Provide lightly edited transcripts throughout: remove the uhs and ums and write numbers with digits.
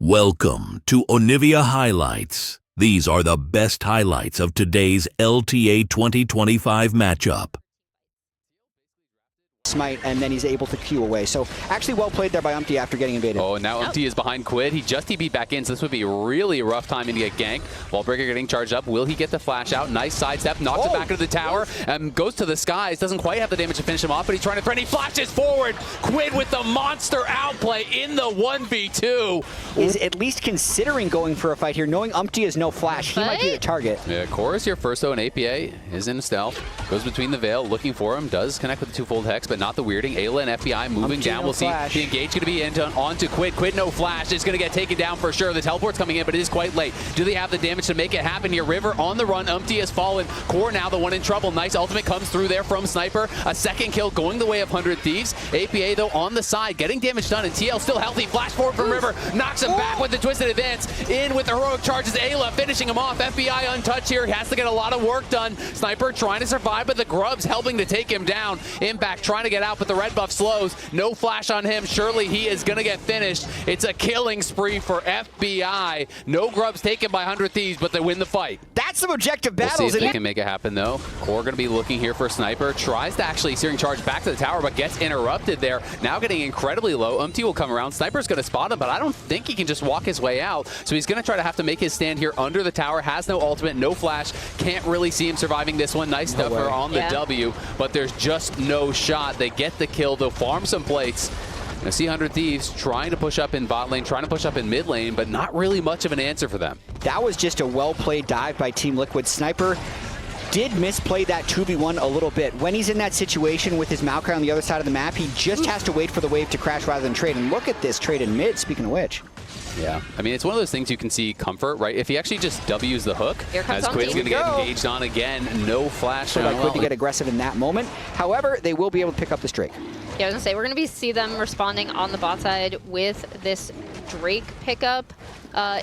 Welcome to Onivia Highlights. These are the best highlights of today's LTA 2025 matchup. Smite, and then he's able to queue away. So actually well played there by Umpty after getting invaded. Oh, now Umpty is behind Quid. He just TB'd back in, so this would be really a rough timing to get ganked. Wallbreaker getting charged up. Will he get the flash out? Nice sidestep, knocks it back into the tower, and goes to the skies. Doesn't quite have the damage to finish him off, but he's trying to threaten. He flashes forward. Quid with the monster outplay in the 1v2. Is at least considering going for a fight here, knowing Umpty has no flash. He might be the target. Yeah, Core is here first, though, and APA is in stealth. Goes between the veil, looking for him. Does connect with the twofold hex, but not the weirding. Ayla and FBI moving down. We'll see the engage going to be onto Quid. Quid no flash. It's going to get taken down for sure. The teleport's coming in, but it is quite late. Do they have the damage to make it happen here? River on the run. Umpty has fallen. Core now the one in trouble. Nice ultimate comes through there from Sniper. A second kill going the way of 100 Thieves. APA though on the side, getting damage done, and TL still healthy. Flash forward from River. Knocks him back with the twisted advance. In with the heroic charges. Ayla finishing him off. FBI untouched here. He has to get a lot of work done. Sniper trying to survive, but the Grubs helping to take him down. Impact trying to get out, but the red buff slows. No flash on him. Surely he is going to get finished. It's a killing spree for FBI. No Grubs taken by 100 Thieves, but they win the fight. That's some objective battles. We'll see if they can make it happen, though. Core going to be looking here for Sniper. Tries to actually searing charge back to the tower, but gets interrupted there. Now getting incredibly low. Umpty will come around. Sniper's going to spot him, but I don't think he can just walk his way out. So he's going to try to have to make his stand here under the tower. Has no ultimate, no flash. Can't really see him surviving this one. Nice stuff on the W, but there's just no shot. They get the kill, though. Farm some plates. Now see 100 Thieves trying to push up in bot lane, trying to push up in mid lane, but not really much of an answer for them. That was just a well-played dive by Team Liquid. Sniper did misplay that 2v1 a little bit. When he's in that situation with his Maokai on the other side of the map, he just has to wait for the wave to crash rather than trade. And look at this trade in mid, speaking of which. Yeah, I mean, it's one of those things you can see comfort, right? If he actually just W's the hook, as Quid's going to get engaged on again, no flash. So Quid to get aggressive in that moment. However, they will be able to pick up this Drake. Yeah, I was going to say, we're going to see them responding on the bot side with this Drake pickup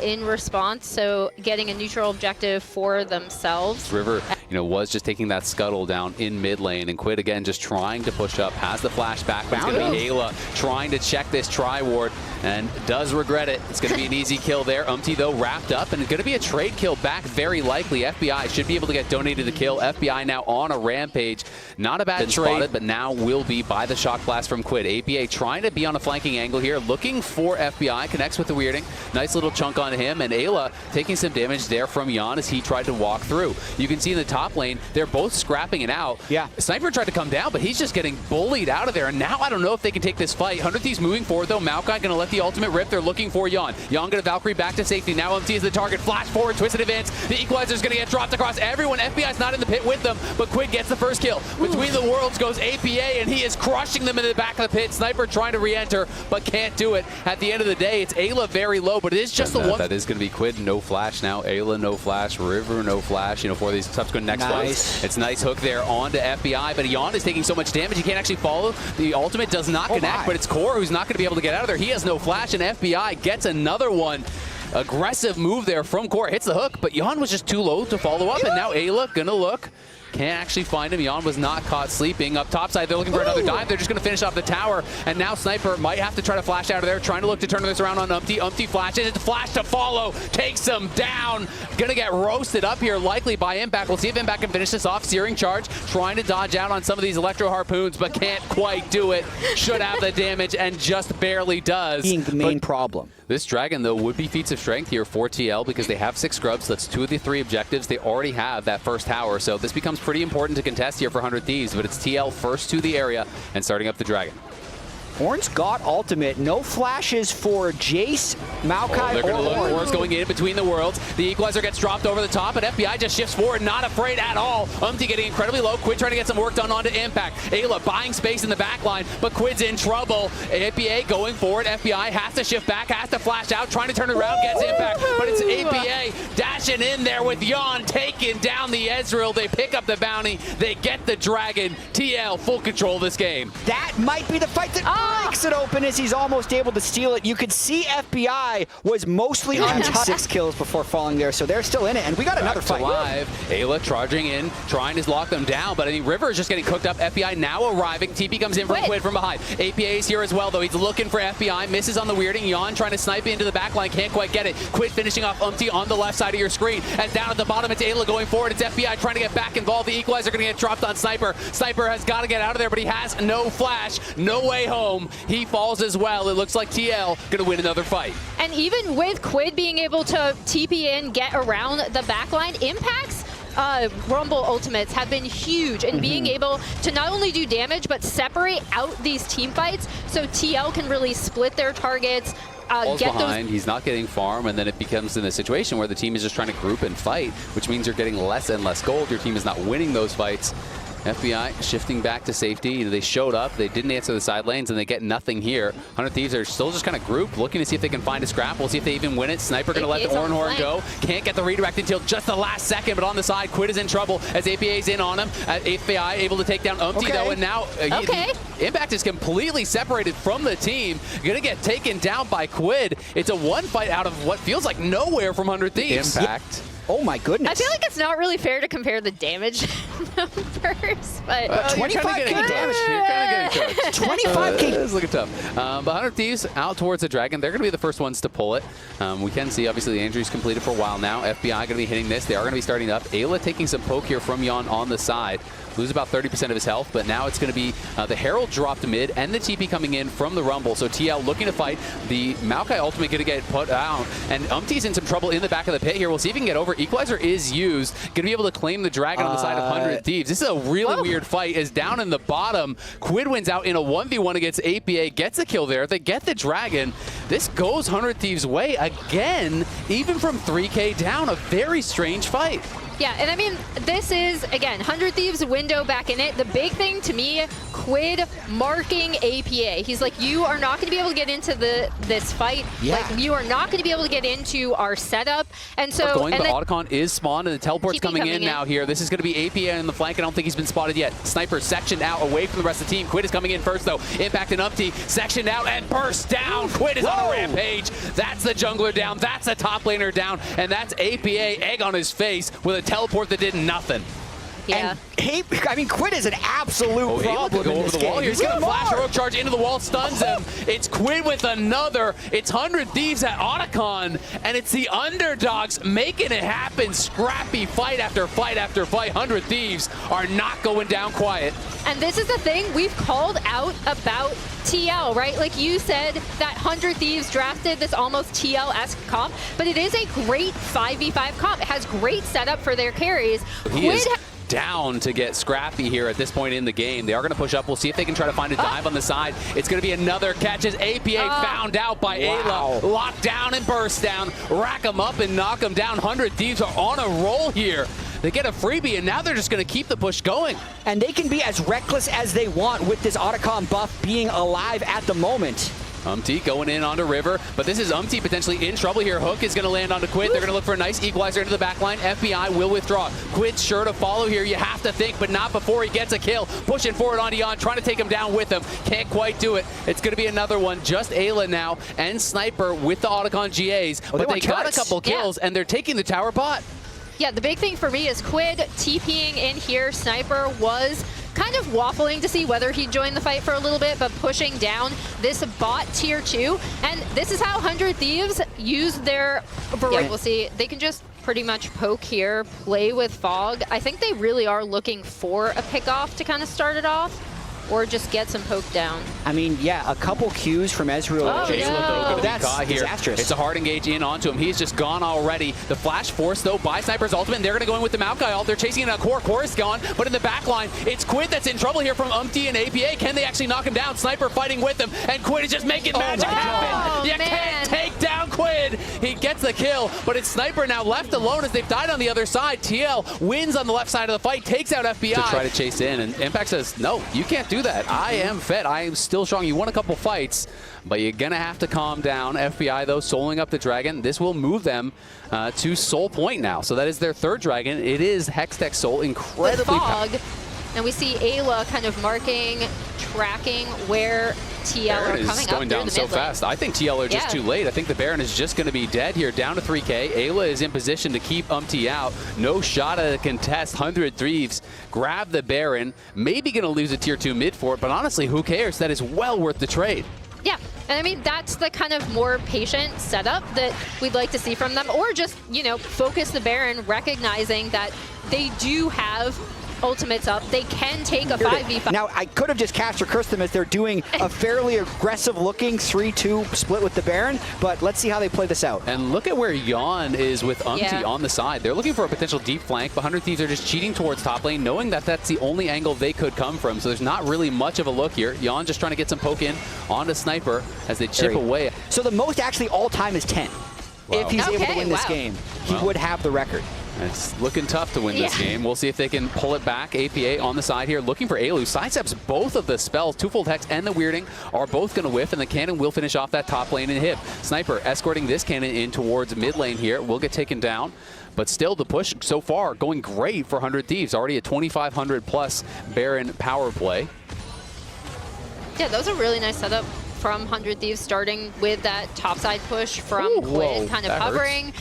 in response, so getting a neutral objective for themselves. River, was just taking that scuttle down in mid lane, and Quid again just trying to push up, has the flash back, but it's going to be Ayla trying to check this tri-ward, and does regret it. It's going to be an easy kill there. Umpty, though, wrapped up, and it's going to be a trade kill back very likely. FBI should be able to get donated the kill. FBI now on a rampage. Not a bad trade, spotted, but now will be by the shock blast from Quid. APA trying to be on a flanking angle here, looking for FBI, connects with the weirding. Nice little chunk on him, and Ayla taking some damage there from Jan as he tried to walk through. You can see in the top lane, they're both scrapping it out. Yeah. Sniper tried to come down, but he's just getting bullied out of there, and now I don't know if they can take this fight. 100 Thieves moving forward, though. Maokai going to let the ultimate rip. They're looking for Jan. Jan going to Valkyrie back to safety. Now Umpty is the target. Flash forward, twisted advance. The equalizer's going to get dropped across everyone. FBI's not in the pit with them, but Quid gets the first kill. Between the worlds goes APA, and he is crushing them in the back of the pit. Sniper trying to re-enter, but can't do it. At the end of the day, it's Ayla very low, but it is just the one. That is going to be Quid, no flash now. Ayla, no flash. River, no flash, for these subsequent next ones. It's nice hook there onto FBI, but Jan is taking so much damage he can't actually follow. The ultimate does not connect, but it's Core who's not going to be able to get out of there. He has no flash, and FBI gets another one. Aggressive move there from Core. Hits the hook, but Jan was just too low to follow up, and now Ayla going to look. Can't actually find him. Jan was not caught sleeping. Up top side, they're looking for another dive. They're just going to finish off the tower. And now Sniper might have to try to flash out of there, trying to look to turn this around on Umpty. Umpty flashes. It's flash to follow. Takes him down. Going to get roasted up here, likely by Impact. We'll see if Impact can finish this off. Searing charge. Trying to dodge out on some of these electro harpoons, but can't quite do it. Should have the damage and just barely does. Being the main problem. This Dragon, though, would be feats of strength here for TL because they have 6 scrubs. That's 2 of the 3 objectives. They already have that first tower, so this becomes pretty important to contest here for 100 Thieves, but it's TL first to the area and starting up the Dragon. Horns got ultimate. No flashes for Jace, Maokai, they're going to look. Horns going in between the worlds. The equalizer gets dropped over the top, and FBI just shifts forward, not afraid at all. Umpty getting incredibly low. Quid trying to get some work done onto Impact. Ayla buying space in the back line, but Quid's in trouble. APA going forward. FBI has to shift back, has to flash out, trying to turn it around, gets Impact, but it's APA. Dash flashing in there with Jan taking down the Ezreal. They pick up the bounty. They get the dragon. TL full control of this game. That might be the fight that breaks it open as he's almost able to steal it. You could see FBI was mostly untouched. 6 kills before falling there, so they're still in it. And we got another fight. Alive. Ayla charging in, trying to lock them down, but I mean, River is just getting cooked up. FBI now arriving. TP comes in from Quid from behind. APA is here as well, though. He's looking for FBI. Misses on the weirding. Jan trying to snipe into the back line. Can't quite get it. Quid finishing off Umti on the left side of your screen. And down at the bottom, it's Ayla going forward. It's FBI trying to get back involved. The equalizer going to get dropped on Sniper. Sniper has got to get out of there, but he has no flash. No way home. He falls as well. It looks like TL going to win another fight. And even with Quid being able to TP in, get around the backline, impacts Rumble ultimates have been huge in being able to not only do damage, but separate out these team fights so TL can really split their targets. Falls behind, he's not getting farm, and then it becomes in a situation where the team is just trying to group and fight, which means you're getting less and less gold. Your team is not winning those fights. FBI shifting back to safety. They showed up, they didn't answer the side lanes, and they get nothing here. 100 Thieves are still just kind of grouped, looking to see if they can find a scrap. We'll see if they even win it. Sniper going to let the Oranhorn go. Can't get the redirect until just the last second, but on the side, Quid is in trouble as APA is in on him. FBI able to take down Umti, though, and now Impact is completely separated from the team. Going to get taken down by Quid. It's a one fight out of what feels like nowhere from 100 Thieves. Impact. Oh my goodness. I feel like it's not really fair to compare the damage numbers, but 25k damage. You're kind of getting cooked. 25k. It's looking tough. But 100 Thieves out towards the dragon. They're going to be the first ones to pull it. We can see, obviously, the injury's completed for a while now. FBI going to be hitting this. They are going to be starting up. Ayla taking some poke here from Jan on the side. Lose about 30% of his health, but now it's going to be the Herald dropped mid and the TP coming in from the Rumble. So TL looking to fight. The Maokai ultimate going to get put down, and Umti's in some trouble in the back of the pit here. We'll see if he can get over. Equalizer is used. Going to be able to claim the dragon on the side of 100 Thieves. This is a really weird fight. Is down in the bottom. Quid wins out in a 1v1 against APA. Gets a kill there. If they get the dragon, this goes 100 Thieves' way again, even from 3k down. A very strange fight. Yeah, and I mean, this is, again, 100 Thieves window back in it. The big thing to me, Quid marking APA. He's like, you are not going to be able to get into this fight. Yeah. Like, you are not going to be able to get into our setup. And so, but Otacon is spawned, and the teleport's coming in now here. This is going to be APA in the flank. I don't think he's been spotted yet. Sniper sectioned out away from the rest of the team. Quid is coming in first, though. Impact and Umti sectioned out and burst down. Quid is on a rampage. That's the jungler down. That's the top laner down. And that's APA, egg on his face with a teleport that did nothing. Yeah. And I mean, Quid is an absolute problem in this game. He's going to flash a rogue charge into the wall, stuns him. It's Quid with another. It's 100 Thieves at Otacon, and it's the underdogs making it happen. Scrappy fight after fight after fight. 100 Thieves are not going down quiet. And this is the thing we've called out about TL, right? Like you said, that 100 Thieves drafted this almost TL-esque comp, but it is a great 5v5 comp. It has great setup for their carries. He is down to get scrappy here at this point in the game. They are going to push up. We'll see if they can try to find a dive on the side. It's going to be another catch as APA found out by Ayla. Locked down and burst down. Rack them up and knock them down. 100 Thieves are on a roll here. They get a freebie, and now they're just going to keep the push going. And they can be as reckless as they want with this Otacon buff being alive at the moment. Umti going in onto River, but this is Umti potentially in trouble here. Hook is going to land onto Quid. They're going to look for a nice equalizer into the back line. FBI will withdraw. Quid's sure to follow here. You have to think, but not before he gets a kill. Pushing forward onto Jan, trying to take him down with him. Can't quite do it. It's going to be another one. Just Ayla now and Sniper with the Otacon GAs, but they got a couple kills, and they're taking the tower bot. Yeah, the big thing for me is Quid TPing in here. Sniper was kind of waffling to see whether he'd join the fight for a little bit, but pushing down this bot tier 2. And this is how 100 Thieves use their... Yeah, we'll see. They can just pretty much poke here, play with Fog. I think they really are looking for a pickoff to kind of start it off, or just get some poke down. I mean, yeah, a couple Qs from Ezreal. Oh, no. That's disastrous. It's a hard engage in onto him. He's just gone already. The flash force, though, by Sniper's ultimate. They're going to go in with the Maokai ult. They're chasing in a core. Core is gone, but in the back line, it's Quid that's in trouble here from Umti and APA. Can they actually knock him down? Sniper fighting with him, and Quid is just making magic happen. You can't take down Quid. He gets the kill, but it's Sniper now left alone as they've died on the other side. TL wins on the left side of the fight, takes out FBI. To try to chase in, and Impact says, no, you can't do that. I am fed. I am still strong. You won a couple fights, but you're going to have to calm down. FBI, though, souling up the Dragon. This will move them to Soul Point now. So that is their third Dragon. It is Hextech Soul, incredibly powerful. And we see Ayla kind of marking, tracking where TL are coming up going down so fast. I think TL are just too late. I think the Baron is just going to be dead here, down to 3K. Ayla is in position to keep out. No shot at a contest. 100 Thieves grab the Baron. Maybe going to lose a tier 2 mid for it, but honestly, who cares? That is well worth the trade. Yeah, and I mean, that's the kind of more patient setup that we'd like to see from them, or just, you know, focus the Baron, recognizing that they do have ultimates up. They can take a 5v5. Now, I could have just cast or cursed them as they're doing a fairly aggressive-looking 3-2 split with the Baron, but let's see how they play this out. And look at where Jan is with Umti on the side. They're looking for a potential deep flank, but 100 Thieves are just cheating towards top lane, knowing that that's the only angle they could come from, so there's not really much of a look here. Jan just trying to get some poke in onto Sniper as they chip away. So the most actually all-time is 10. Wow. If he's able to win this game, he would have the record. It's looking tough to win this game. We'll see if they can pull it back. APA on the side here, looking for Elu. Sidesteps both of the spells. Twofold Hex and the Weirding are both going to whiff, and the cannon will finish off that top lane and hit. Sniper escorting this cannon in towards mid lane here. Will get taken down. But still, the push so far going great for 100 Thieves. Already a 2,500 plus Baron power play. Yeah, that was a really nice setup from 100 Thieves, starting with that topside push from Quinn, kind of hovering.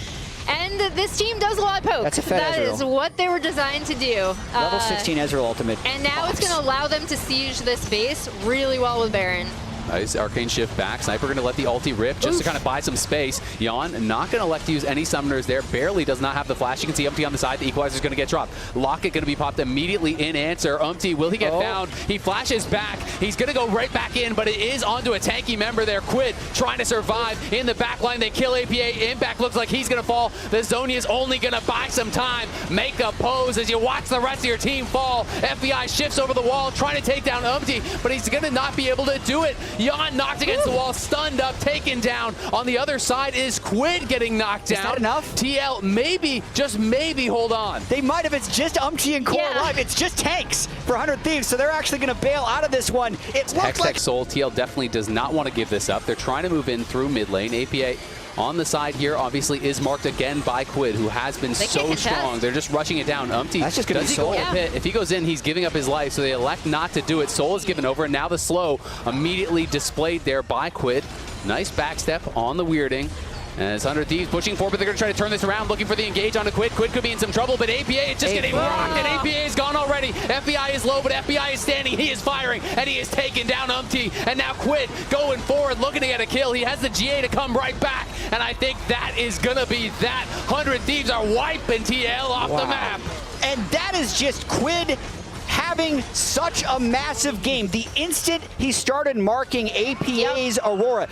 And this team does a lot of poke. That's a Fed That Ezreal. is what they were designed to do. Level 16 Ezreal ultimate. And now it's going to allow them to siege this base really well with Baron. Nice Arcane Shift back. Sniper going to let the ulti rip just to kind of buy some space. Jan not going to elect to use any summoners there. Barely does not have the flash. You can see Umti on the side. The Equalizer is going to get dropped. Locket going to be popped immediately in answer. Umti, will he get found? He flashes back. He's going to go right back in, but it is onto a tanky member there. Quid trying to survive in the back line. They kill APA. Impact looks like he's going to fall. The Zonia is only going to buy some time. Make a pose as you watch the rest of your team fall. FBI shifts over the wall, trying to take down Umti, but he's going to not be able to do it. Jan knocked against the wall, stunned up, taken down. On the other side is Quid getting knocked down. Is that enough? TL maybe, just maybe hold on. They might have. It's just Umti and Core alive. It's just tanks for 100 Thieves, so they're actually going to bail out of this one. It looks like Soul. TL definitely does not want to give this up. They're trying to move in through mid lane. APA on the side here obviously is marked again by Quid, who has been so strong. They're just rushing it down. Umti, that's just going to be Soul. If he goes in, he's giving up his life, so they elect not to do it. Soul is given over, and now the slow immediately displayed there by Quid. Nice backstep on the Weirding. As 100 Thieves pushing forward, but they're going to try to turn this around, looking for the engage onto Quid. Quid could be in some trouble, but APA is just getting rocked, and APA is gone already. FBI is low, but FBI is standing. He is firing, and he is taking down Umti. And now Quid going forward, looking to get a kill. He has the GA to come right back, and I think that is going to be that. 100 Thieves are wiping TL off the map. And that is just Quid having such a massive game. The instant he started marking APA's Aurora,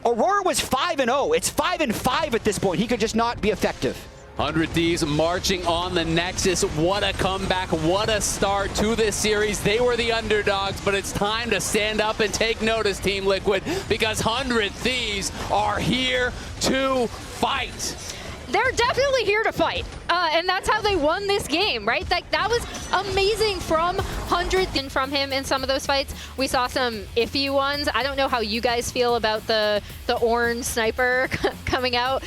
Aurora was 5-0. It's 5-5 at this point. He could just not be effective. 100 Thieves marching on the Nexus. What a comeback. What a start to this series. They were the underdogs, but it's time to stand up and take notice, Team Liquid, because 100 Thieves are here to fight. They're definitely here to fight, and that's how they won this game, right? Like, that was amazing from 100 and from him in some of those fights. We saw some iffy ones. I don't know how you guys feel about the orange sniper coming out.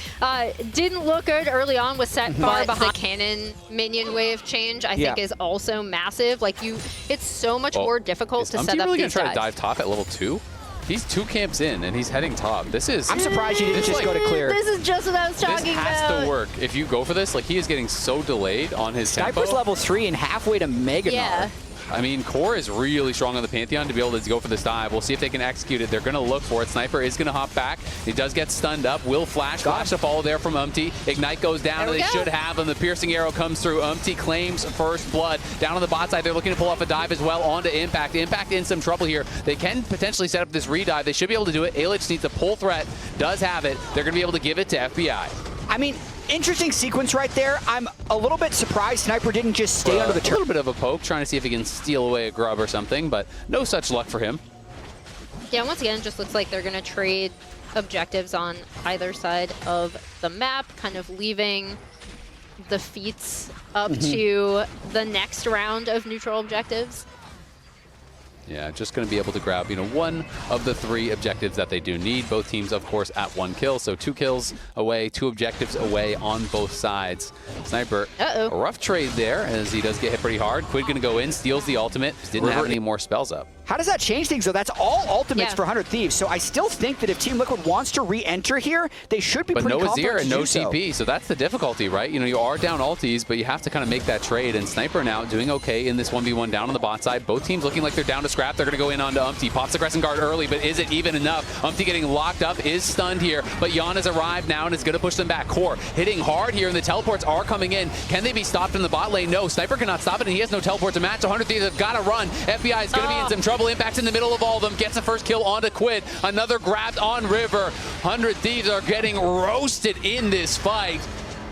Didn't look good early on, was set far behind. The cannon minion wave change, I think, is also massive. Like, it's so much more difficult to set up really these gonna try to dive top at level 2? He's 2 camps in, and he's heading top. This is... I'm surprised he didn't just go to clear. This is just what I was talking about. This has to work. If you go for this, like, he is getting so delayed on his Sniper's tempo. level 3 and halfway to Mega Yeah. I mean, Core is really strong on the Pantheon to be able to go for this dive. We'll see if they can execute it. They're going to look for it. Sniper is going to hop back. He does get stunned up. Will flash. Flash to follow there from Umti. Ignite goes down, and they should have him. The piercing arrow comes through. Umti claims first blood. Down on the bot side, they're looking to pull off a dive as well onto Impact. Impact in some trouble here. They can potentially set up this redive. They should be able to do it. Alich needs a pull threat. Does have it. They're going to be able to give it to FBI. I mean, interesting sequence right there. I'm a little bit surprised Sniper didn't just stay under the turret. A little bit of a poke, trying to see if he can steal away a grub or something, but no such luck for him. Yeah, once again, it just looks like they're going to trade objectives on either side of the map, kind of leaving the feats up to the next round of neutral objectives. Yeah, just going to be able to grab, one of the 3 objectives that they do need. Both teams, of course, at 1 kill. So 2 kills away, 2 objectives away on both sides. Sniper, a rough trade there as he does get hit pretty hard. Quid going to go in, steals the ultimate. Didn't have any more spells up. How does that change things, though? That's all ultimates for 100 Thieves. So I still think that if Team Liquid wants to re-enter here, they should be pretty confident to do so. But no Azir and no TP, so that's the difficulty, right? You are down ultis, but you have to kind of make that trade. And Sniper now doing okay in this 1v1 down on the bot side. Both teams looking like they're down to scrap. They're going to go in onto Umpty. Pops the Crescent Guard early, but is it even enough? Umpty getting locked up, is stunned here, but Jan has arrived now and is going to push them back. Core hitting hard here, and the teleports are coming in. Can they be stopped in the bot lane? No, Sniper cannot stop it, and he has no teleport to match. 100 Thieves have got to run. FBI is going to be in some trouble. Impact's in the middle of all of them, gets the first kill onto Quid. Another grabbed on River. 100 Thieves are getting roasted in this fight.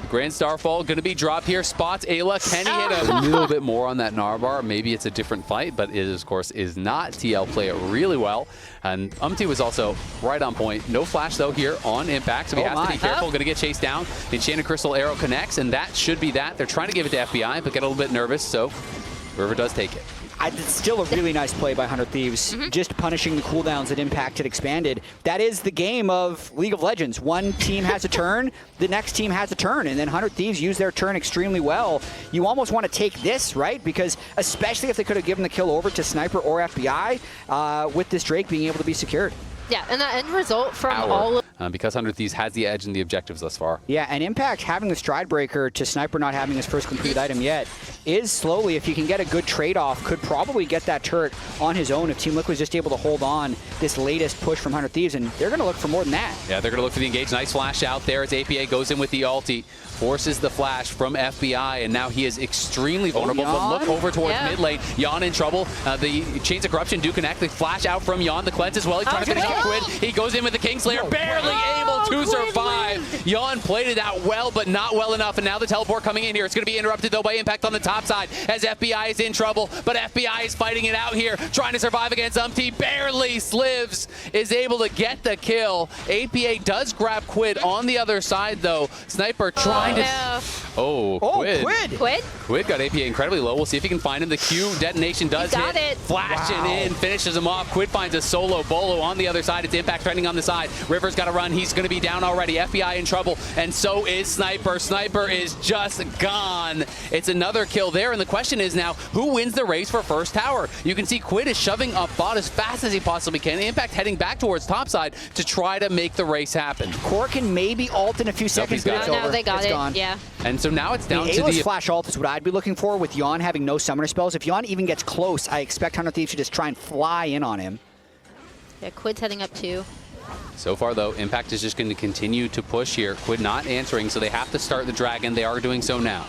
Grand Starfall going to be dropped here. Spots Ayla. Can he hit a little bit more on that Narbar? Maybe it's a different fight, but it, of course, is not. TL play it really well. And Umpty was also right on point. No flash, though, here on Impact, so he has to be careful. Going to get chased down. Enchanted Crystal Arrow connects, and that should be that. They're trying to give it to FBI, but get a little bit nervous, so River does take it. It's still a really nice play by 100 Thieves, just punishing the cooldowns that Impact had expanded. That is the game of League of Legends. One team has a turn, the next team has a turn, and then 100 Thieves use their turn extremely well. You almost want to take this, right? Because especially if they could have given the kill over to Sniper or FBI, with this Drake being able to be secured. Yeah, and the end result from all of because 100 Thieves has the edge in the objectives thus far. Yeah, and Impact having the Stride Breaker to Sniper not having his first completed item yet is slowly, if he can get a good trade-off, could probably get that turret on his own if Team Liquid is just able to hold on this latest push from 100 Thieves, and they're going to look for more than that. Yeah, they're going to look for the engage. Nice flash out there as APA goes in with the ulti, forces the flash from FBI, and now he is extremely vulnerable. But look over towards mid lane. Jan in trouble. The Chains of Corruption do connect. The flash out from Jan. The cleanse as well. He's trying to finish off Quid. He goes in with the Kingslayer, barely able to survive. Jan played it out well, but not well enough. And now the teleport coming in here. It's going to be interrupted, though, by Impact on the top side as FBI is in trouble. But FBI is fighting it out here, trying to survive against Umpty. Barely Slivs is able to get the kill. APA does grab Quid on the other side, though. Sniper trying to... Oh, Quid. Quid got APA incredibly low. We'll see if he can find him. The Q detonation does hit. Flashing in, finishes him off. Quid finds a solo bolo on the other side. It's Impact threatening on the side. River's got to run. He's going to be down already. FBI in trouble, and so is Sniper. Sniper is just gone. It's another kill there, and the question is now, who wins the race for first tower? You can see Quid is shoving up bot as fast as he possibly can. Impact heading back towards topside to try to make the race happen. Core can maybe ult in a few seconds, but it's over. No, they got it's gone. Yeah. And so now it's down to the... flash ult is what I'd be looking for with Jan having no summoner spells. If Jan even gets close, I expect 100 Thieves to just try and fly in on him. Yeah, Quid's heading up too. So far, though, Impact is just going to continue to push here. Quid not answering, so they have to start the Dragon. They are doing so now.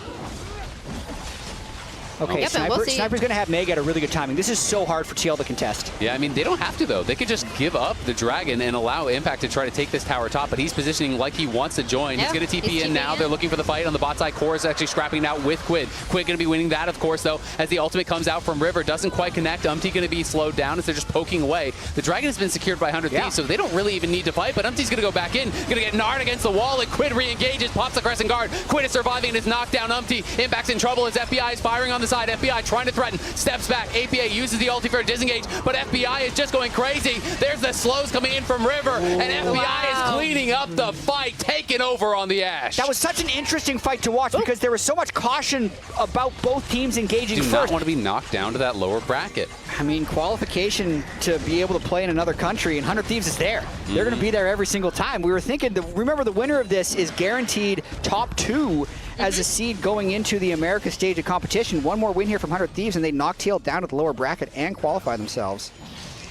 Okay, Sniper's going to have Meg at a really good timing. This is so hard for TL to contest. Yeah, I mean, they don't have to, though. They could just give up the Dragon and allow Impact to try to take this tower top, but he's positioning like he wants to join. He's going to TP in now. They're looking for the fight on the bot side. Core is actually scrapping out with Quid. Quid going to be winning that, of course, though, as the ultimate comes out from River. Doesn't quite connect. Umpty going to be slowed down as they're just poking away. The Dragon has been secured by 100 Thieves, so they don't really even need to fight, but Umpty's going to go back in. Going to get Nard against the wall, and Quid re-engages, pops the Crescent Guard. Quid is surviving and is knocked down. Umpty. Impact's in trouble as FBI is firing on the side. FBI trying to threaten, steps back. APA uses the ulti for a disengage, but FBI is just going crazy. There's the slows coming in from River, and FBI is cleaning up the fight, taking over on the Ashe. That was such an interesting fight to watch because there was so much caution about both teams engaging first. Do not want to be knocked down to that lower bracket. I mean, qualification to be able to play in another country, and 100 Thieves is there. They're going to be there every single time. We were thinking, remember the winner of this is guaranteed top 2 as a seed going into the America stage of competition. One more win here from 100 Thieves, and they knock TL down to the lower bracket and qualify themselves.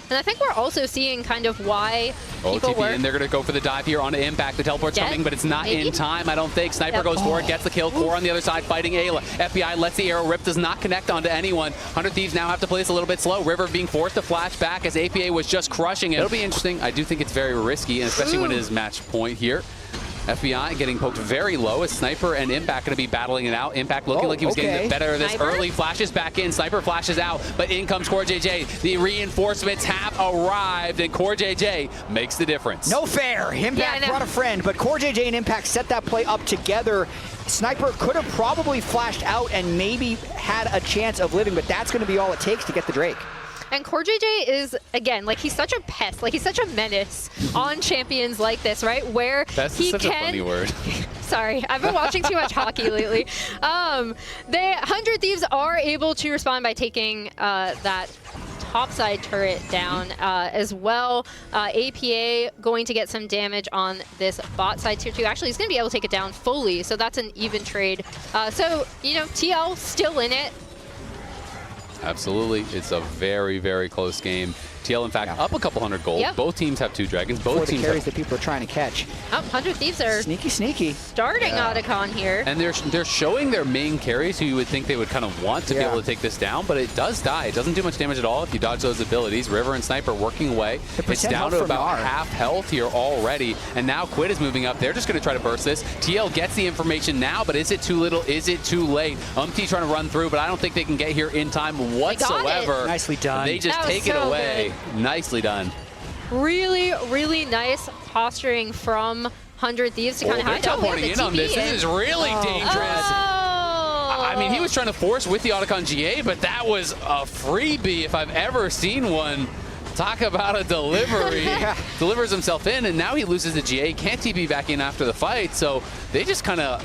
And I think we're also seeing kind of why people TP in. They're going to go for the dive here onto Impact. The teleport's coming, but it's not in time, I don't think. Sniper goes for it, gets the kill. Core on the other side fighting Ayla. FBI lets the arrow rip, does not connect onto anyone. 100 Thieves now have to play this a little bit slow. River being forced to flash back as APA was just crushing it. It'll be interesting. I do think it's very risky, and especially when it is match point here. FBI getting poked very low as Sniper and Impact going to be battling it out. Impact looking like he was getting the better of this early. Flashes back in. Sniper flashes out, but in comes Core JJ. The reinforcements have arrived, and Core JJ makes the difference. No fair. Impact brought a friend, but Core JJ and Impact set that play up together. Sniper could have probably flashed out and maybe had a chance of living, but that's going to be all it takes to get the Drake. And Core JJ is, again, like, he's such a pest, like, he's such a menace on champions like this, right? Where That's he such can... a funny word. Sorry, I've been watching too much hockey lately. The 100 Thieves are able to respond by taking that topside turret down as well. APA going to get some damage on this bot side tier 2. Actually, he's going to be able to take it down fully, so that's an even trade. So, you know, TL still in it. Absolutely. It's a very, very close game. TL, in fact, up a couple hundred gold. Yep. Both teams have 2 dragons. Both teams the carries that people are trying to catch. 100 Thieves are sneaky. starting Otacon here. And they're showing their main carries who you would think they would kind of want to be able to take this down, but it does die. It doesn't do much damage at all if you dodge those abilities. River and Sniper working away. It's down to about half health here already, and now Quid is moving up. They're just going to try to burst this. TL gets the information now, but is it too little? Is it too late? Trying to run through, but I don't think they can get here in time whatsoever. Nicely done. They just take it away. Nicely done. Really, really nice posturing from 100 Thieves to kind of hide. Teleporting in on this. This is really dangerous. I mean, he was trying to force with the Otacon GA, but that was a freebie if I've ever seen one. Talk about a delivery. Delivers himself in, and now he loses the GA. Can't TP back in after the fight, so they just kind of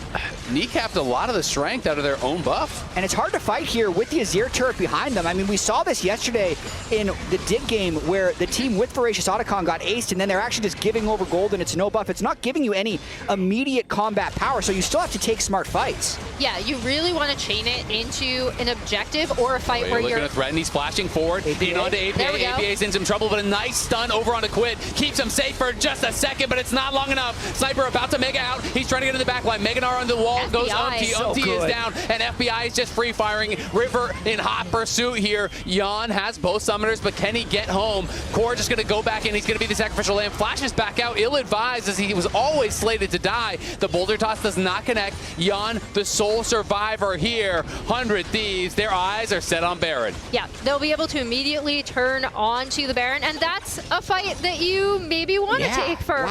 kneecapped a lot of the strength out of their own buff. And it's hard to fight here with the Azir turret behind them. I mean, we saw this yesterday in the dig game where the team with Voracious Otacon got aced, and then they're actually just giving over gold, and it's no buff. It's not giving you any immediate combat power, so you still have to take smart fights. Yeah, you really want to chain it into an objective or a fight where you're going to threaten. He's flashing forward. In onto APA. APA's in some trouble, but a nice stun over onto Quid. Keeps him safe for just a second, but it's not long enough. Sniper about to mega out. He's trying to get in the back line. Meganar on the wall. FBI. Goes Umpty. Umpty is down, and FBI is just free firing. River in hot pursuit here. Jan has both summoners, but can he get home? Core just going to go back in. He's going to be the sacrificial lamb. Flashes back out. Ill-advised as he was always slated to die. The boulder toss does not connect. Jan, the sole survivor here. 100 Thieves. Their eyes are set on Baron. Yeah, they'll be able to immediately turn on to the Baron, and that's a fight that you maybe want to take for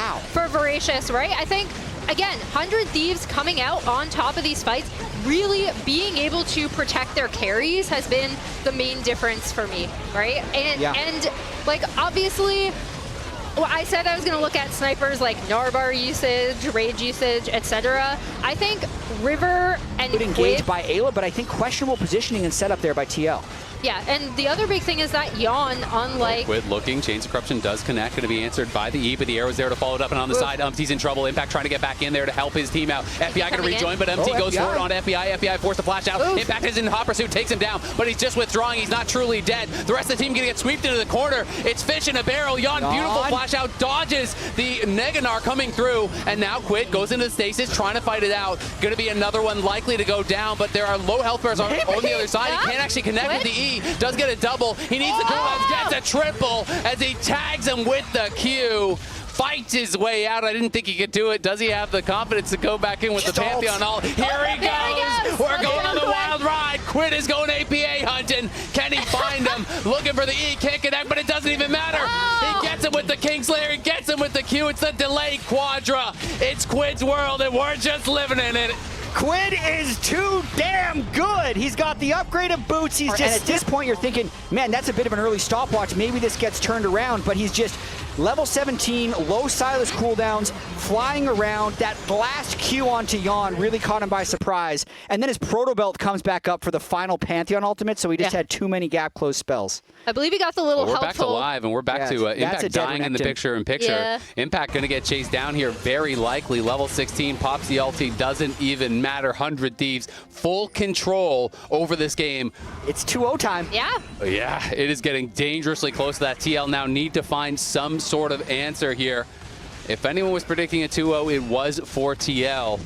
Voracious, right? I think, again, 100 Thieves coming out on top of these fights, really being able to protect their carries has been the main difference for me, right? And like, obviously, well, I said I was going to look at snipers like Narbar usage, rage usage, etc. I think River and Good engaged by Ayla, but I think questionable positioning and setup there by TL. Yeah, and the other big thing is that Jan, unlike... Quid looking, Chains of Corruption does connect, going to be answered by the E, but the arrow's there to follow it up, and on the side, Umpty's in trouble. Impact trying to get back in there to help his team out. FBI going to rejoin, but Umpty goes forward on FBI. FBI forced to flash out. Impact is in hot pursuit, takes him down, but he's just withdrawing. He's not truly dead. The rest of the team going to get swept into the corner. It's fish in a barrel. Jan, beautiful flash out, dodges the Neganar coming through, and now Quid goes into stasis, trying to fight it out. Going to be another one likely to go down, but there are low health bars on the other side. He can't actually connect with the E. Does get a double. He needs the cooldowns, gets a triple as he tags him with the Q. Fights his way out. I didn't think he could do it. Does he have the confidence to go back in with the Pantheon all? Here he goes. We're going on the wild ride. Quid is going APA hunting. Can he find him? Looking for the E. Can't connect, but it doesn't even matter. He gets him with the Kingslayer. He gets him with the Q. It's the delayed Quadra. It's Quid's world, and we're just living in it. Quid is too damn good. He's got the upgraded boots. He's just, and at this point, you're thinking, man, that's a bit of an early stopwatch. Maybe this gets turned around, but he's just level 17, low Silas cooldowns, flying around. That blast Q onto Jan really caught him by surprise. And then his Proto Belt comes back up for the final Pantheon ultimate, so he just had too many gap close spells. I believe he got the little helpful. We're back to live, and we're back to Impact dying in the picture-in-picture. Yeah. Impact going to get chased down here, very likely. Level 16, pops the ulti, doesn't even matter. 100 Thieves, full control over this game. It's 2-0 time. Yeah. Yeah, it is getting dangerously close to that. TL now need to find some sort of answer here. If anyone was predicting a 2-0, it was for TL.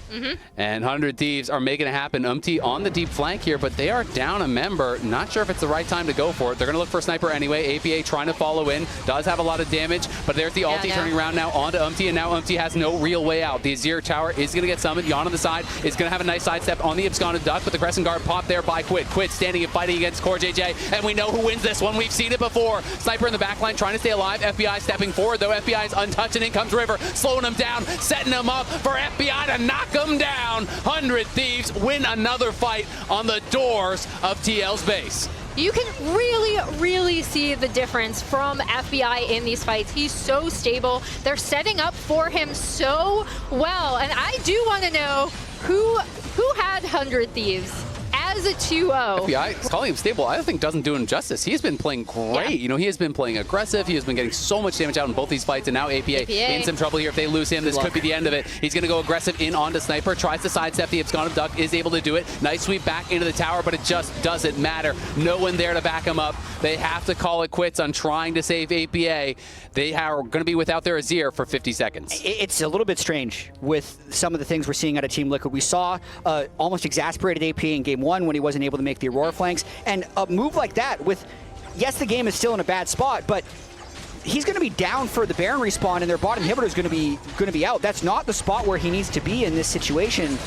And 100 Thieves are making it happen. On the deep flank here, but they are down a member. Not sure if it's the right time to go for it. They're going to look for a sniper anyway. APA trying to follow in. Does have a lot of damage, but there's the ulti turning around now onto and now has no real way out. The Azir tower is going to get summoned. Yon on the side is going to have a nice sidestep on the absconded duck, but the Crescent Guard popped there by Quid. Quid standing and fighting against Core JJ, and we know who wins this one. We've seen it before. Sniper in the backline trying to stay alive. FBI stepping forward, though. FBI is untouched, and in comes River, slowing him down, setting him up for FBI to knock him down. 100 Thieves win another fight on the doors of TL's base. You can really see the difference from FBI in these fights. He's so stable. They're setting up for him so well. And I do want to know who had 100 Thieves as a 2-0. FBI calling him stable, I don't think doesn't do him justice. He has been playing great. Yeah. You know, he has been playing aggressive. He has been getting so much damage out in both these fights, and now APA in some trouble here. If they lose him, this could be the end of it. He's going to go aggressive in onto Sniper, tries to sidestep the absconded duck, is able to do it. Nice sweep back into the tower, but it just doesn't matter. No one there to back him up. They have to call it quits on trying to save APA. They are going to be without their Azir for 50 seconds. It's a little bit strange with some of the things we're seeing out of Team Liquid. We saw almost exasperated APA in Game 1 when he wasn't able to make the Aurora flanks. And a move like that with, yes, the game is still in a bad spot, but he's going to be down for the Baron respawn, and their bot inhibitor is going to be out. That's not the spot where he needs to be in this situation.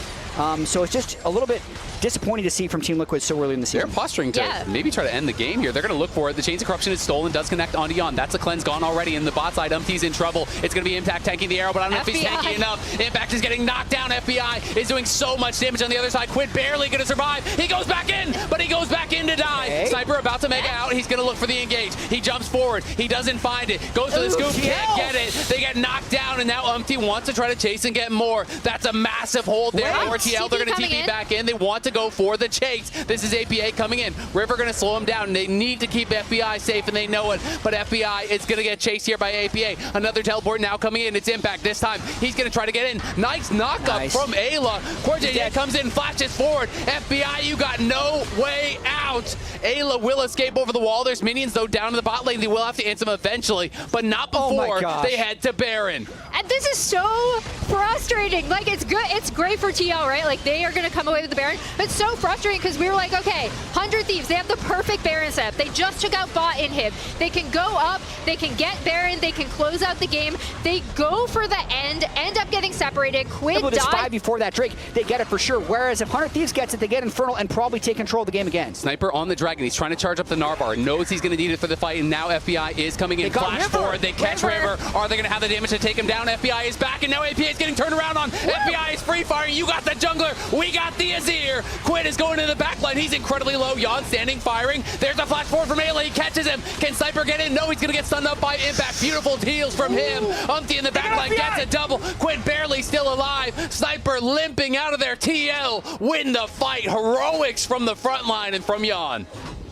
So it's just a little bit disappointing to see from Team Liquid so early in the season. They're posturing to maybe try to end the game here. They're going to look for it. The Chains of Corruption is stolen, does connect onto Yon. That's a cleanse gone already. In the bot side, Umpty's in trouble. It's going to be Impact tanking the arrow, but I don't know if he's tanky enough. Impact is getting knocked down. FBI is doing so much damage on the other side. Quid barely going to survive. He goes back in, but he goes back in to die. Okay. Sniper about to make it out. He's going to look for the engage. He jumps forward. He doesn't find it. Goes for the scoop. Can't get it. They get knocked down, and now Umpty wants to try to chase and get more. That's a massive hold there for TL. They're going to TP back in. They want to go for the chase. This is APA coming in. River going to slow him down. They need to keep FBI safe, and they know it. But FBI is going to get chased here by APA. Another teleport now coming in. It's Impact this time. He's going to try to get in. Nice knockup from Ayla. Corjay comes in, flashes forward. FBI, you got no way out. Ayla will escape over the wall. There's minions, though, down in the bot lane. They will have to answer them eventually, but not before they head to Baron. And this is so frustrating. Like, it's good. It's great for TL, right? Like, they are going to come away with the Baron, but it's so frustrating because we were like, okay, 100 Thieves, they have the perfect Baron setup. They just took out bot inhib. They can go up, they can get Baron, they can close out the game. They go for the end up getting separated. Quid died. Just 5 before that Drake, they get it for sure. Whereas if 100 Thieves gets it, they get Infernal and probably take control of the game again. Sniper on the Dragon. He's trying to charge up the Narbar. Knows he's going to need it for the fight, and now FBI is coming in. Flash forward. They catch River. Are they going to have the damage to take him down? FBI is back, and now APA is getting turned around on. FBI is free firing. You got the jungler. We got the Azir. Quid is going to the back line. He's incredibly low. Yon standing, firing. There's a flash forward from Ayla. He catches him. Can Sniper get in? No, he's going to get stunned up by Impact. Beautiful heals from him. Umpty in the back line gets a double. Quid barely still alive. Sniper limping out of there. TL win the fight. Heroics from the front line and from Yon.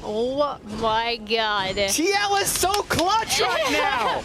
Oh my god. TL is so clutch right now.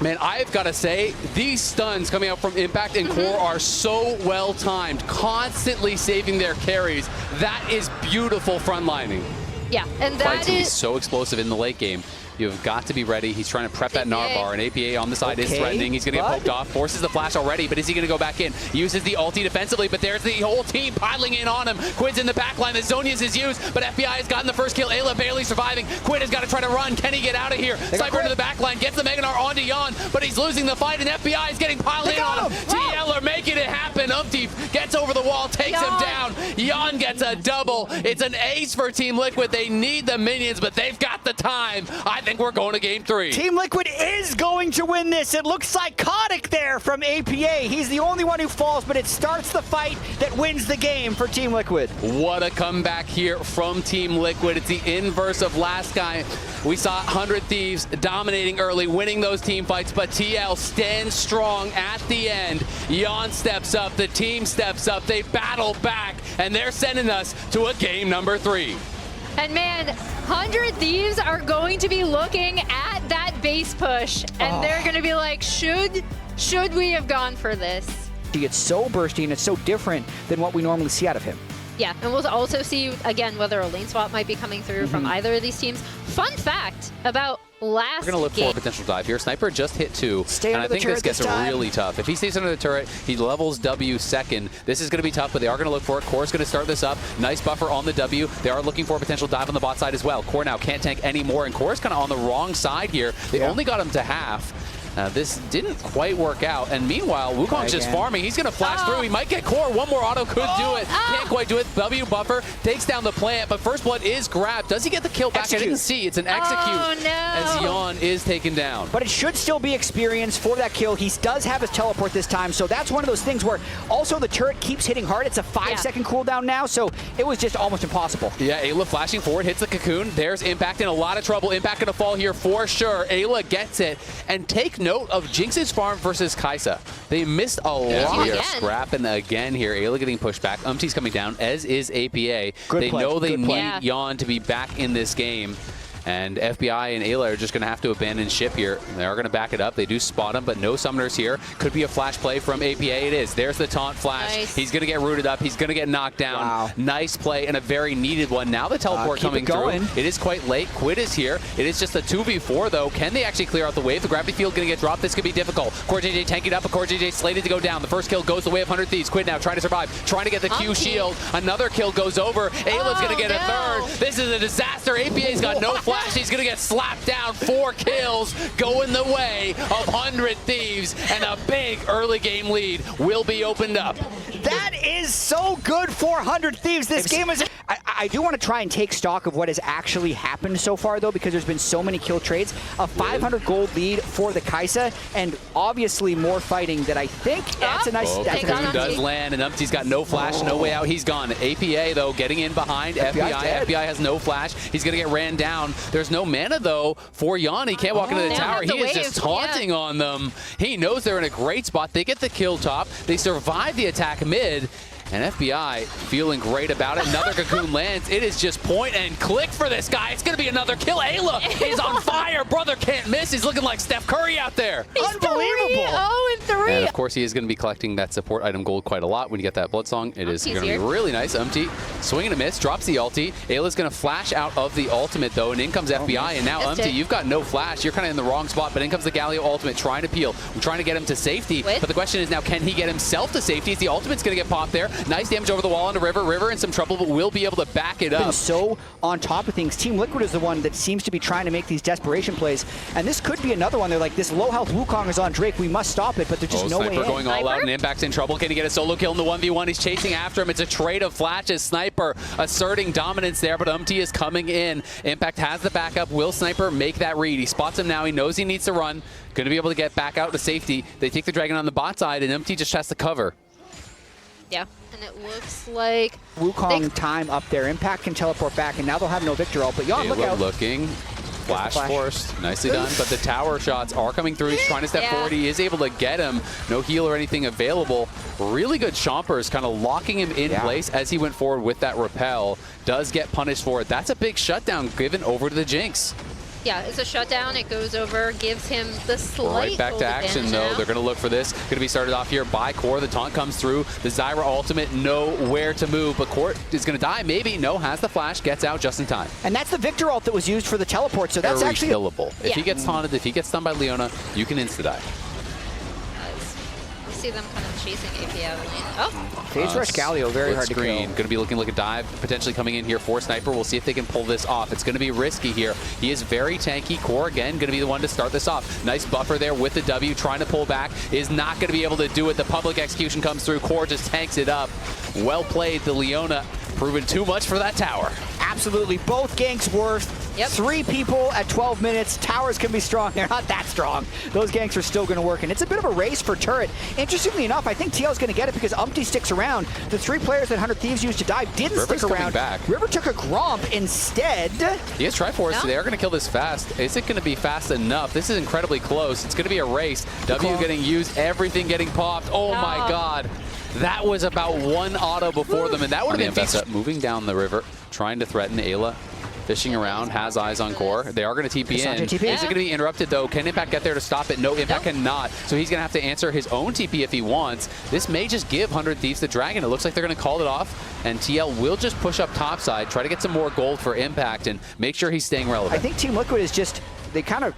Man, I've got to say, these stuns coming out from Impact and Core are so well timed, constantly saving their carries. That is beautiful frontlining. Yeah, and that is so explosive in the late game. You've got to be ready. He's trying to prep that Narbar, and APA on the side is threatening. He's going to get poked off, forces the flash already, but is he going to go back in? Uses the ulti defensively, but there's the whole team piling in on him. Quid's in the back line. The Zonia's is used, but FBI has gotten the first kill. Ayla barely surviving. Quid has got to try to run. Can he get out of here? Sniper into the back line, gets the Meganar onto Yon, but he's losing the fight, and FBI is getting piled in on him. TL are making it happen. Umpty gets over the wall, takes him down. Yon gets a double. It's an ace for Team Liquid. They need the minions, but they've got the time. I think we're going to Game 3. Team Liquid is going to win this. It looks psychotic there from APA. He's the only one who falls, but it starts the fight that wins the game for Team Liquid. What a comeback here from Team Liquid. It's the inverse of last guy. We saw 100 Thieves dominating early, winning those team fights, but TL stands strong at the end. Yon steps up, the team steps up, they battle back, and they're sending us to a game number 3. And man, 100 Thieves are going to be looking at that base push, and they're going to be like, should we have gone for this? It's so bursty, and it's so different than what we normally see out of him. Yeah, and we'll also see, again, whether a lane swap might be coming through from either of these teams. Fun fact about last We're going to look for a game. potential dive here. Sniper just hit 2, Stay and under I the think this turret gets this time. really tough. If he stays under the turret, he levels W second. This is going to be tough, but they are going to look for it. Core's going to start this up. Nice buffer on the W. They are looking for a potential dive on the bot side as well. Core now can't tank anymore, and Core's kind of on the wrong side here. They only got him to half. This didn't quite work out, and meanwhile, Wukong's just farming. He's going to flash through. He might get Core. One more auto could do it. Can't quite do it. W buffer takes down the plant, but first blood is grabbed. Does he get the kill back? Execute. I didn't see. It's an execute as Yon is taken down. But it should still be experience for that kill. He does have his teleport this time, so that's one of those things where also the turret keeps hitting hard. It's a 5-second cooldown now, so it was just almost impossible. Yeah, Ayla flashing forward, hits the cocoon. There's Impact in a lot of trouble. Impact gonna fall here for sure. Ayla gets it. And take note of Jinx's farm versus Kaisa. They missed a lot here. Scrapping again here. Ayla getting pushed back. Umti's coming down, as is APA. They know they need Yon to be back in this game. And FBI and Ayla are just going to have to abandon ship here. They are going to back it up. They do spot him, but no summoners here. Could be a flash play from APA. It is. There's the taunt flash. Nice. He's going to get rooted up. He's going to get knocked down. Wow. Nice play and a very needed one. Now the teleport coming through. It is quite late. Quid is here. It is just a 2v4 though. Can they actually clear out the wave? The gravity field going to get dropped. This could be difficult. Core JJ tanking up, but Core JJ slated to go down. The first kill goes the way of 100 Thieves. Quid now trying to survive, trying to get the Q shield. Another kill goes over. Ayla's going to get a third. This is a disaster. APA's got no flash. He's going to get slapped down. 4 kills going the way of 100 Thieves, and a big early game lead will be opened up. That is so good for 100 Thieves. This game is... I do want to try and take stock of what has actually happened so far, though, because there's been so many kill trades. A 500 gold lead for the Kaisa, and obviously more fighting that I think... That's a nice... Cocoon does land, and Umpty's got no flash, no way out. He's gone. APA, though, getting in behind FBI. FBI has no flash. He's going to get ran down. There's no mana, though, for Yon. He can't walk into the tower. He is just taunting on them. He knows they're in a great spot. They get the kill top. They survive the attack mid. And FBI feeling great about it. Another cocoon lands. It is just point and click for this guy. It's going to be another kill. Ayla is on fire. Brother can't miss. He's looking like Steph Curry out there. He's unbelievable. 3-0-3. And of course, he is going to be collecting that support item gold quite a lot when you get that blood song. It is going to be really nice. Umti swing and a miss, drops the ulti. Ayla's going to flash out of the ultimate though, and in comes FBI. And now Umti, you've got no flash. You're kind of in the wrong spot, but in comes the Galio ultimate trying to peel. We're trying to get him to safety. But the question is now, can he get himself to safety? Is the ultimate's going to get popped there? Nice damage over the wall onto River. River in some trouble, but will be able to back it up. Been so on top of things. Team Liquid is the one that seems to be trying to make these desperation plays, and this could be another one. They're like, this low health Wukong is on Drake. We must stop it, but there's just no way in. Sniper going all out, and Impact's in trouble. Can he get a solo kill in the 1v1? He's chasing after him. It's a trade of flashes. Sniper asserting dominance there, but Umti is coming in. Impact has the backup. Will Sniper make that read? He spots him now. He knows he needs to run. Going to be able to get back out to safety. They take the Dragon on the bot side, and Umti just has to cover. Yeah, and it looks like Wukong time up there. Impact can teleport back, and now they'll have no Victor ult. But Yon, look out. Looking. Flash forced. Nicely done. But the tower shots are coming through. He's trying to step forward. He is able to get him. No heal or anything available. Really good chompers kind of locking him in place as he went forward with that repel. Does get punished for it. That's a big shutdown given over to the Jinx. Yeah, it's a shutdown. It goes over, gives him the slight right back to action, though. They're going to look for this. Going to be started off here by Core. The taunt comes through. The Zyra ultimate, nowhere to move. But Core is going to die. Maybe. No, has the flash. Gets out just in time. And that's the Victor ult that was used for the teleport, so that's actually killable. If he gets taunted, if he gets stunned by Leona, you can insta-die. You see them kind of chasing AP out of the lane. Oh! Phase Rush Galio, very hard to kill. Going to be looking like a dive, potentially coming in here for Sniper. We'll see if they can pull this off. It's going to be risky here. He is very tanky. Core, again, going to be the one to start this off. Nice buffer there with the W, trying to pull back. Is not going to be able to do it. The public execution comes through. Core just tanks it up. Well played, the Leona. Proven too much for that tower. Absolutely. Both ganks worth 3 people at 12 minutes. Towers can be strong. They're not that strong. Those ganks are still going to work, and it's a bit of a race for turret. Interestingly enough, I think TL is going to get it because Umti sticks around. The 3 players that 100 Thieves used to dive didn't stick around. Back. River took a Gromp instead. He has Triforce. They are going to kill this fast. Is it going to be fast enough? This is incredibly close. It's going to be a race. W getting used, everything getting popped. Oh my God. That was about 1 auto before them, and that would have been moving down the river, trying to threaten Ayla. Fishing around, has eyes on Core. They are going to TP in. Is it going to be interrupted, though? Can Impact get there to stop it? No, Impact cannot. So he's going to have to answer his own TP if he wants. This may just give 100 Thieves the Dragon. It looks like they're going to call it off, and TL will just push up topside, try to get some more gold for Impact, and make sure he's staying relevant. I think Team Liquid is just they kind of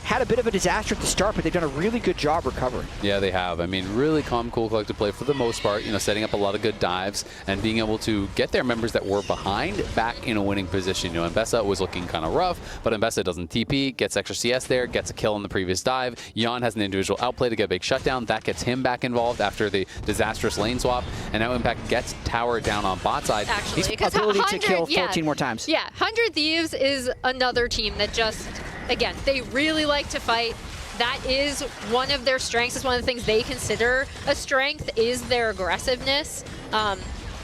had a bit of a disaster at the start, but they've done a really good job recovering. Yeah, they have. I mean, really calm, cool, collected play for the most part, you know, setting up a lot of good dives and being able to get their members that were behind back in a winning position. You know, Mbessa was looking kind of rough, but Mbessa doesn't TP, gets extra CS there, gets a kill in the previous dive. Jan has an individual outplay to get a big shutdown. That gets him back involved after the disastrous lane swap, and now Impact gets tower down on bot side. Actually, He's ability to kill 14 more times. Yeah, 100 Thieves is another team that just, again, they really like to fight. That is one of their strengths. It's one of the things they consider a strength is their aggressiveness.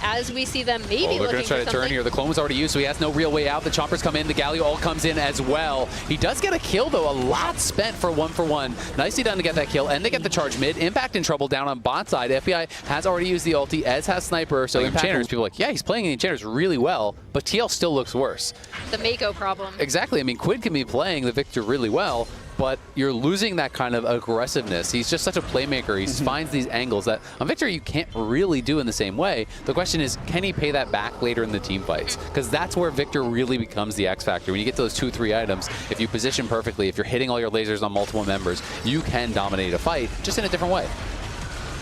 As we see them maybe they're looking going to try to turn here. The clone was already used, so he has no real way out. The choppers come in. The Galio all comes in as well. He does get a kill, though. A lot spent for 1-for-1. Nicely done to get that kill, and they get the charge mid. Impact in trouble down on bot side. FBI has already used the ulti, as has Sniper. So Enchanters, people are like, yeah, he's playing Enchanters really well, but TL still looks worse. The Mako problem. Exactly. I mean, Quid can be playing the Victor really well, but you're losing that kind of aggressiveness. He's just such a playmaker. He finds these angles that on Victor you can't really do in the same way. The question is, can he pay that back later in the team fights? Because that's where Victor really becomes the X factor. When you get to those 2-3 items, if you position perfectly, if you're hitting all your lasers on multiple members, you can dominate a fight just in a different way.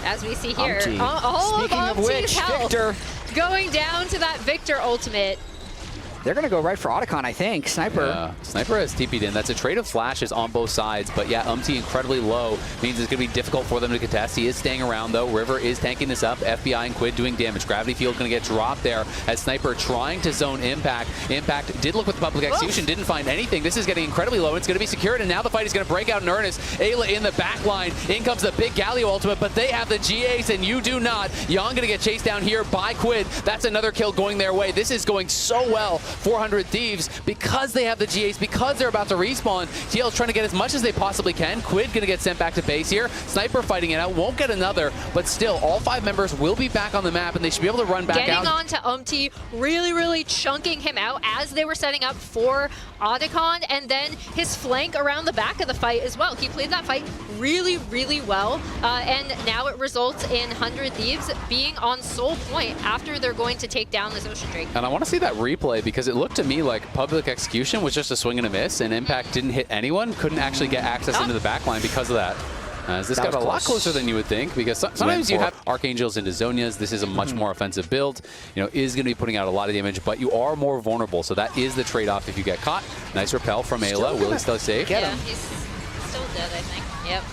As we see here, Speaking of of which, health Victor going down to that Victor ultimate. They're going to go right for Otacon, I think. Sniper. Yeah. Sniper has TP'd in. That's a trade of flashes on both sides. But yeah, incredibly low. Means it's going to be difficult for them to contest. He is staying around, though. River is tanking this up. FBI and Quid doing damage. Gravity Field going to get dropped there as Sniper trying to zone Impact. Impact did look with the public execution, didn't find anything. This is getting incredibly low. It's going to be secured, and now the fight is going to break out in earnest. Ayla in the back line. In comes the big Galio ultimate, but they have the GAs, and you do not. Jan going to get chased down here by Quid. That's another kill going their way. This is going so well. 400 Thieves, because they have the GAs, because they're about to respawn. TL's trying to get as much as they possibly can. Quid going to get sent back to base here. Sniper fighting it out, won't get another, but still, all 5 members will be back on the map, and they should be able to run back out. Getting on to Umti, really chunking him out as they were setting up for Otacon, and then his flank around the back of the fight as well. He played that fight really well, and now it results in 100 Thieves being on sole point after they're going to take down this Ocean Drake. And I want to see that replay, because it looked to me like public execution was just a swing and a miss, and Impact didn't hit anyone, couldn't actually get access into the backline because of that. As this got a lot closer than you would think, because sometimes you have Archangels into Zonias. This is a much more offensive build. You know, is going to be putting out a lot of damage, but you are more vulnerable. So that is the trade-off if you get caught. Nice repel from Ayla. Will he still safe? Yeah, he's still dead, I think. Yep.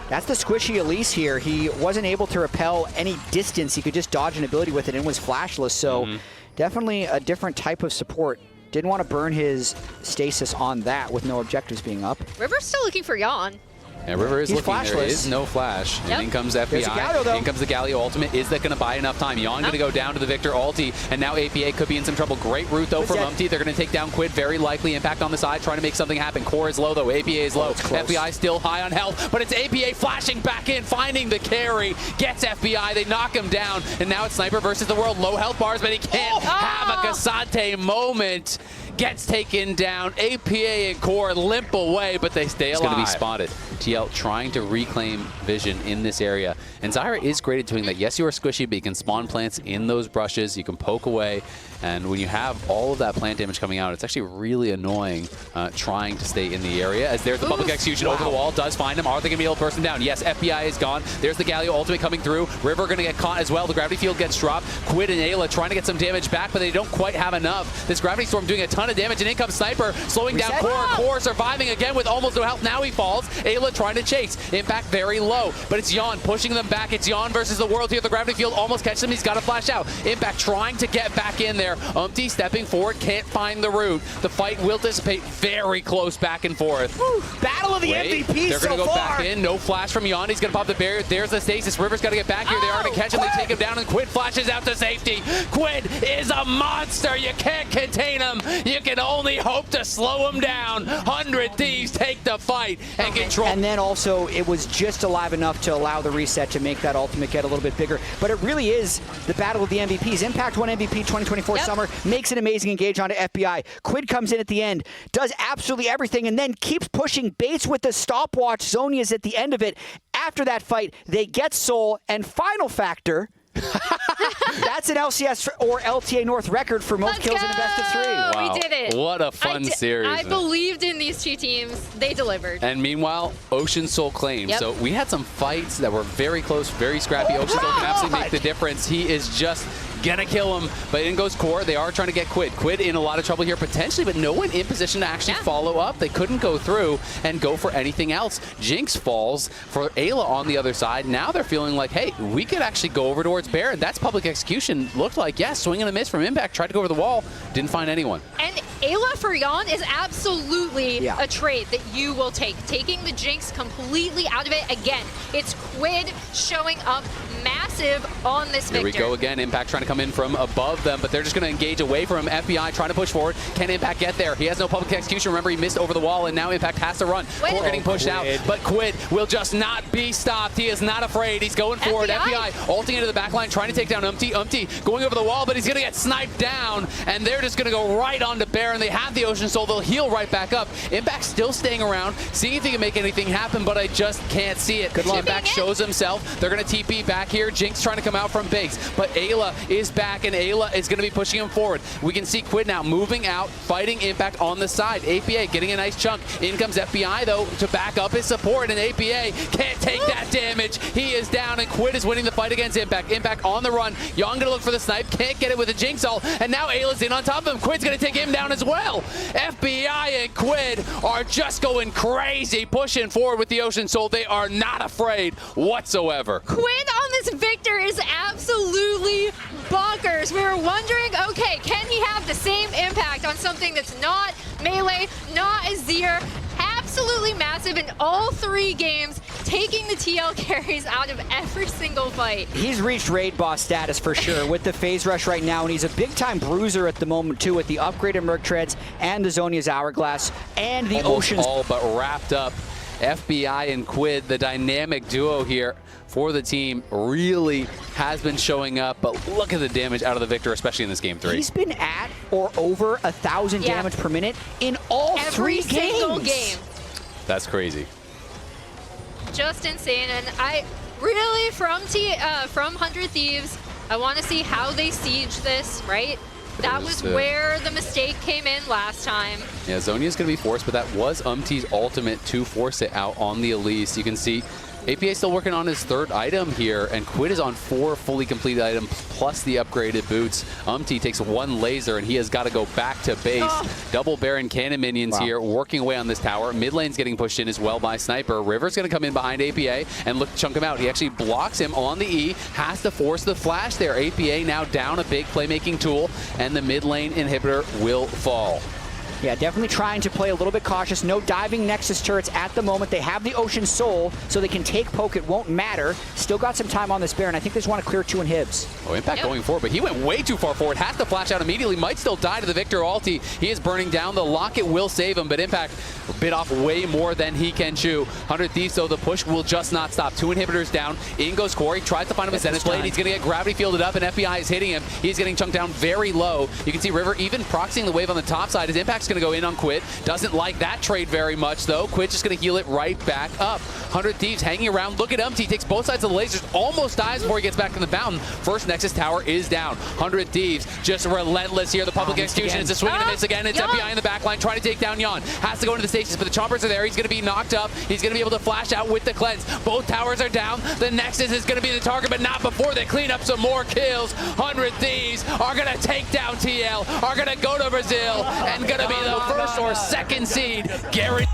That's the squishy Elise here. He wasn't able to repel any distance. He could just dodge an ability with it and was flashless. So definitely a different type of support. Didn't want to burn his stasis on that with no objectives being up. River's still looking for Jan. Yeah, River is looking. Flashless. There is no flash. Yep. And in comes FBI. Galio, in comes the Galio ultimate. Is that going to buy enough time? Jan going to go down to the Victor ulti, and now APA could be in some trouble. Great route, though, from Umti. They're going to take down Quid. Very likely. Impact on the side, trying to make something happen. Core is low, though. APA is low. FBI still high on health, but it's APA flashing back in, finding the carry. Gets FBI. They knock him down, and now it's Sniper versus the world. Low health bars, but he can't have a Cassante moment. Gets taken down. APA and Core limp away, but they stay alive. It's going to be spotted. TL trying to reclaim vision in this area. And Zyra is great at doing that. Yes, you are squishy, but you can spawn plants in those brushes. You can poke away. And when you have all of that plant damage coming out, it's actually really annoying trying to stay in the area. As there's the public execution over the wall. Does find him. Are they going to be able to burst him down? Yes, FBI is gone. There's the Galio ultimate coming through. River going to get caught as well. The gravity field gets dropped. Quid and Ayla trying to get some damage back, but they don't quite have enough. This gravity storm doing a ton of damage, and in comes Sniper, slowing down Core. Core surviving again with almost no health. Now he falls. Ayla trying to chase. Impact very low, but it's Jan pushing them back. It's Jan versus the world here. The gravity field almost catches him. He's got to flash out. Impact trying to get back in there. Umti stepping forward, can't find the route. The fight will dissipate. Very close back and forth. Battle of the MVPs They're going to go back in. No flash from Jan. He's going to pop the barrier. There's the stasis. River's got to get back here. They are going to catch him. They take him down, and Quid flashes out to safety. Quid is a monster. You can't contain him. You can only hope to slow him down. 100 Thieves take the fight and control. And then also, it was just alive enough to allow the reset to make that ultimate get a little bit bigger. But it really is the battle of the MVPs. Impact won MVP 2024 summer, makes an amazing engage onto FBI. Quid comes in at the end, does absolutely everything, and then keeps pushing baits with the stopwatch. Zonia's at the end of it. After that fight, they get Soul, and final factor, that's an LCS or LTA North record for most kills in a best of 3. We did it. What a fun series. I believed in these two teams, they delivered. And meanwhile, Ocean Soul claimed. Yep. So we had some fights that were very close, very scrappy. Ocean Soul can absolutely make the difference. He is just gonna kill him, but in goes Core. They are trying to get Quid. Quid in a lot of trouble here potentially, but no one in position to actually follow up. They couldn't go through and go for anything else. Jinx falls for Ayla on the other side. Now they're feeling like, hey, we could actually go over towards Baron. That's public execution. Looked like, yes, swing and a miss from Impact. Tried to go over the wall, didn't find anyone. And Ayla for Yon is absolutely a trade that you will take. Taking the Jinx completely out of it. Again, it's Quid showing up massive on this Victor. Here we go again. Impact trying to come in from above them, but they're just going to engage away from him. FBI trying to push forward. Can Impact get there? He has no public execution. Remember, he missed over the wall, and now Impact has to run. Core getting pushed out, but Quid will just not be stopped. He is not afraid. He's going forward. FBI ulting into the back line, trying to take down Umti. Umti going over the wall, but he's going to get sniped down, and they're just going to go right onto Baron. They have the Ocean Soul. They'll heal right back up. Impact still staying around, seeing if he can make anything happen, but I just can't see it. Good luck. Impact shows himself. They're going to TP back here. Jinx trying to come out from Biggs, but Ayla is back, and Ayla is going to be pushing him forward. We can see Quid now moving out, fighting Impact on the side. APA getting a nice chunk. In comes FBI, though, to back up his support, and APA can't take that damage. He is down, and Quid is winning the fight against Impact. Impact on the run. Yon going to look for the snipe. Can't get it with a Jinx ult, and now Ayla's in on top of him. Quid's going to take him down as well. FBI and Quid are just going crazy, pushing forward with the Ocean Soul. They are not afraid whatsoever. Quid on this Victor is absolutely bonkers. We were wondering, okay, can he have the same impact on something that's not melee, not Azir? Absolutely massive in all 3 games, taking the TL carries out of every single fight. He's reached raid boss status for sure with the phase rush right now, and he's a big-time bruiser at the moment too, with the upgraded Merc Treads and the Zhonya's Hourglass and the Ocean's. All but wrapped up. FBI and Quid, the dynamic duo here for the team, really has been showing up, but look at the damage out of the Victor, especially in this game 3. He's been at or over 1,000 damage per minute in all every 3 games. Single game. That's crazy. Just insane, and I really, from 100 Thieves, I want to see how they siege this, right? That was where the mistake came in last time. Yeah, Zhonya's going to be forced, but that was Umti's ultimate to force it out on the Elise. You can see APA still working on his 3rd item here, and Quid is on 4 fully completed items plus the upgraded boots. Umti takes 1 laser, and he has got to go back to base. Double Baron cannon minions here working away on this tower. Mid lane's getting pushed in as well by Sniper. River's going to come in behind APA and look to chunk him out. He actually blocks him on the E, has to force the flash there. APA now down a big playmaking tool, and the mid lane inhibitor will fall. Yeah, definitely trying to play a little bit cautious. No diving Nexus turrets at the moment. They have the Ocean Soul, so they can take poke. It won't matter. Still got some time on this Baron. I think they just want to clear 2 inhibs. Oh, Impact going forward, but he went way too far forward. Has to flash out immediately. Might still die to the Victor ulti. He is burning down. The Locket will save him, but Impact bit off way more than he can chew. 100 Thieves, though, the push will just not stop. 2 inhibitors down. In goes Corey. Tries to find him a Zenith Blade. He's going to get gravity fielded up, and FBI is hitting him. He's getting chunked down very low. You can see River even proxying the wave on the top side. His Impact's going to go in on Quid. Doesn't like that trade very much, though. Quid's just going to heal it right back up. 100 Thieves hanging around. Look at Umti. Takes both sides of the lasers. Almost dies before he gets back to the fountain. First Nexus tower is down. 100 Thieves just relentless here. The public execution. It's a swing and a miss again. It's FBI in the back line trying to take down Yon. Has to go into the stages, but the chompers are there. He's going to be knocked up. He's going to be able to flash out with the cleanse. Both towers are down. The Nexus is going to be the target, but not before they clean up some more kills. 100 Thieves are going to take down TL, are going to go to Brazil, and going to be the first or second seed. Guaranteed.